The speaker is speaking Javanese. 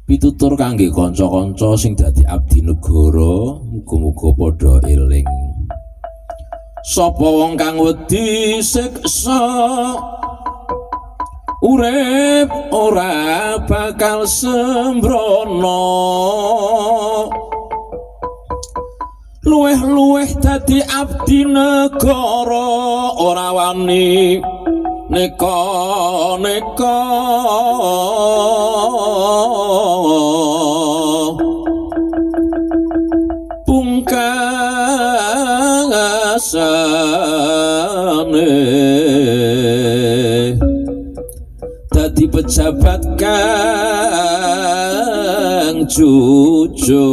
pitutur kangge kanca-kanca sing dadi abdi negara, muga-muga padha eling. Sapa wong kang wedi siksa urip ora bakal sembrono, luweh-luweh dadi abdi negara ora wani neka-neka. Pungkasane dadi pejabat kang jujur.